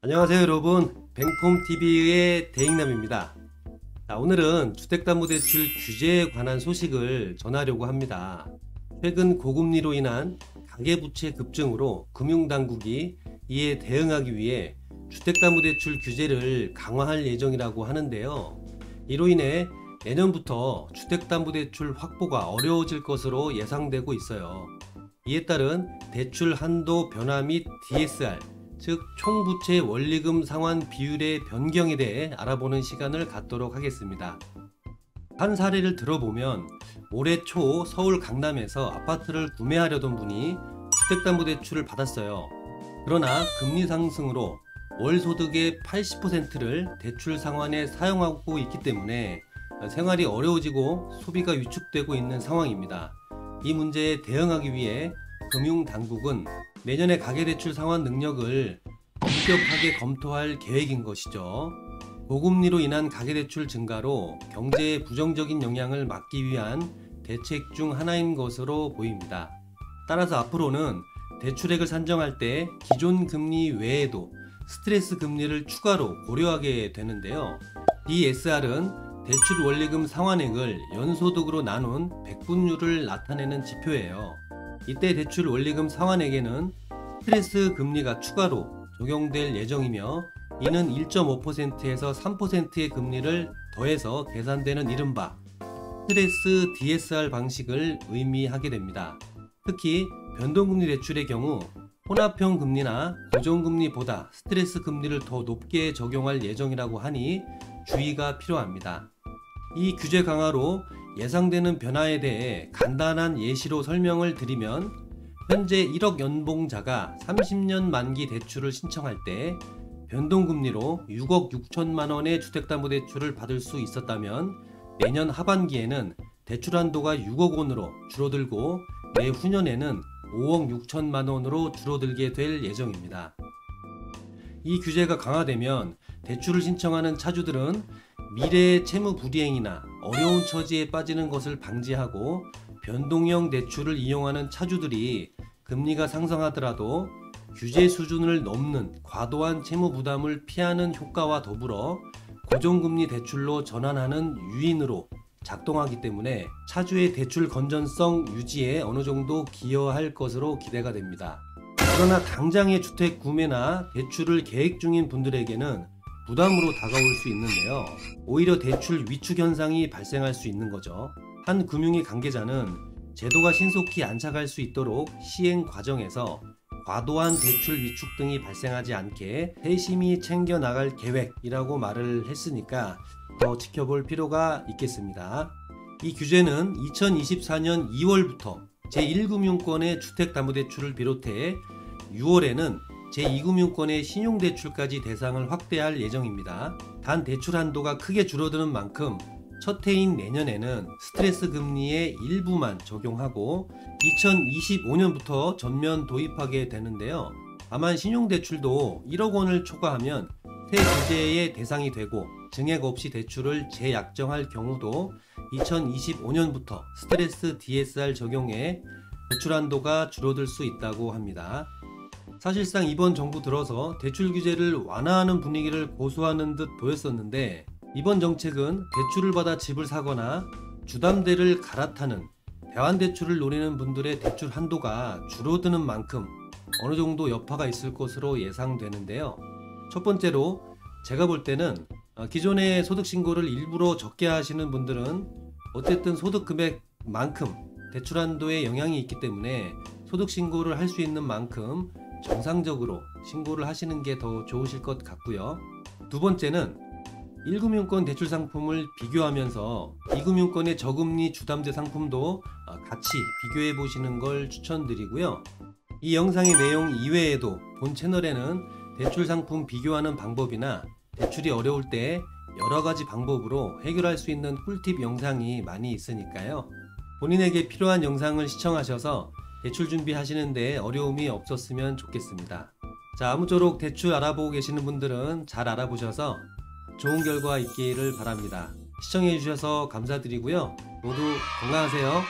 안녕하세요 여러분, 뱅폼TV의 대익남입니다. 오늘은 주택담보대출 규제에 관한 소식을 전하려고 합니다. 최근 고금리로 인한 가계부채 급증으로 금융당국이 이에 대응하기 위해 주택담보대출 규제를 강화할 예정이라고 하는데요. 이로 인해 내년부터 주택담보대출 확보가 어려워질 것으로 예상되고 있어요. 이에 따른 대출 한도 변화 및 DSR, 즉 총부채 원리금 상환 비율의 변경에 대해 알아보는 시간을 갖도록 하겠습니다. 한 사례를 들어보면 올해 초 서울 강남에서 아파트를 구매하려던 분이 주택담보대출을 받았어요. 그러나 금리 상승으로 월 소득의 80%를 대출 상환에 사용하고 있기 때문에 생활이 어려워지고 소비가 위축되고 있는 상황입니다. 이 문제에 대응하기 위해 금융당국은 내년에 가계대출 상환 능력을 엄격하게 검토할 계획인 것이죠. 고금리로 인한 가계대출 증가로 경제에 부정적인 영향을 막기 위한 대책 중 하나인 것으로 보입니다. 따라서 앞으로는 대출액을 산정할 때 기존 금리 외에도 스트레스 금리를 추가로 고려하게 되는데요. DSR은 대출 원리금 상환액을 연소득으로 나눈 백분율을 나타내는 지표예요. 이때 대출 원리금 상환액에는 스트레스 금리가 추가로 적용될 예정이며, 이는 1.5%에서 3%의 금리를 더해서 계산되는 이른바 스트레스 DSR 방식을 의미하게 됩니다. 특히 변동금리 대출의 경우 혼합형 금리나 고정금리보다 스트레스 금리를 더 높게 적용할 예정이라고 하니 주의가 필요합니다. 이 규제 강화로 예상되는 변화에 대해 간단한 예시로 설명을 드리면, 현재 1억 연봉자가 30년 만기 대출을 신청할 때 변동금리로 6억 6천만 원의 주택담보대출을 받을 수 있었다면 내년 하반기에는 대출 한도가 6억 원으로 줄어들고 내후년에는 5억 6천만 원으로 줄어들게 될 예정입니다. 이 규제가 강화되면 대출을 신청하는 차주들은 미래의 채무 불이행이나 어려운 처지에 빠지는 것을 방지하고, 변동형 대출을 이용하는 차주들이 금리가 상승하더라도 규제 수준을 넘는 과도한 채무 부담을 피하는 효과와 더불어 고정금리 대출로 전환하는 유인으로 작동하기 때문에 차주의 대출 건전성 유지에 어느 정도 기여할 것으로 기대가 됩니다. 그러나 당장의 주택 구매나 대출을 계획 중인 분들에게는 부담으로 다가올 수 있는데요. 오히려 대출 위축 현상이 발생할 수 있는 거죠. 한 금융위 관계자는 제도가 신속히 안착할 수 있도록 시행 과정에서 과도한 대출 위축 등이 발생하지 않게 세심히 챙겨 나갈 계획이라고 말을 했으니까 더 지켜볼 필요가 있겠습니다. 이 규제는 2024년 2월부터 제1금융권의 주택담보대출을 비롯해 6월에는 제2금융권의 신용대출까지 대상을 확대할 예정입니다. 단 대출 한도가 크게 줄어드는 만큼 첫 해인 내년에는 스트레스 금리의 일부만 적용하고 2025년부터 전면 도입하게 되는데요. 다만 신용대출도 1억 원을 초과하면 새 규제의 대상이 되고, 증액 없이 대출을 재약정할 경우도 2025년부터 스트레스 DSR 적용에 대출 한도가 줄어들 수 있다고 합니다. 사실상 이번 정부 들어서 대출 규제를 완화하는 분위기를 고수하는 듯 보였었는데, 이번 정책은 대출을 받아 집을 사거나 주담대를 갈아타는 대환대출을 노리는 분들의 대출 한도가 줄어드는 만큼 어느 정도 여파가 있을 것으로 예상되는데요. 첫 번째로 제가 볼 때는 기존의 소득신고를 일부러 적게 하시는 분들은 어쨌든 소득 금액만큼 대출 한도에 영향이 있기 때문에 소득신고를 할 수 있는 만큼 정상적으로 신고를 하시는 게 더 좋으실 것 같고요. 두 번째는 1금융권 대출 상품을 비교하면서 2금융권의 저금리 주담대 상품도 같이 비교해 보시는 걸 추천드리고요. 이 영상의 내용 이외에도 본 채널에는 대출 상품 비교하는 방법이나 대출이 어려울 때 여러가지 방법으로 해결할 수 있는 꿀팁 영상이 많이 있으니까요. 본인에게 필요한 영상을 시청하셔서 대출 준비하시는데 어려움이 없었으면 좋겠습니다. 자, 아무쪼록 대출 알아보고 계시는 분들은 잘 알아보셔서 좋은 결과 있기를 바랍니다. 시청해주셔서 감사드리고요. 모두 건강하세요.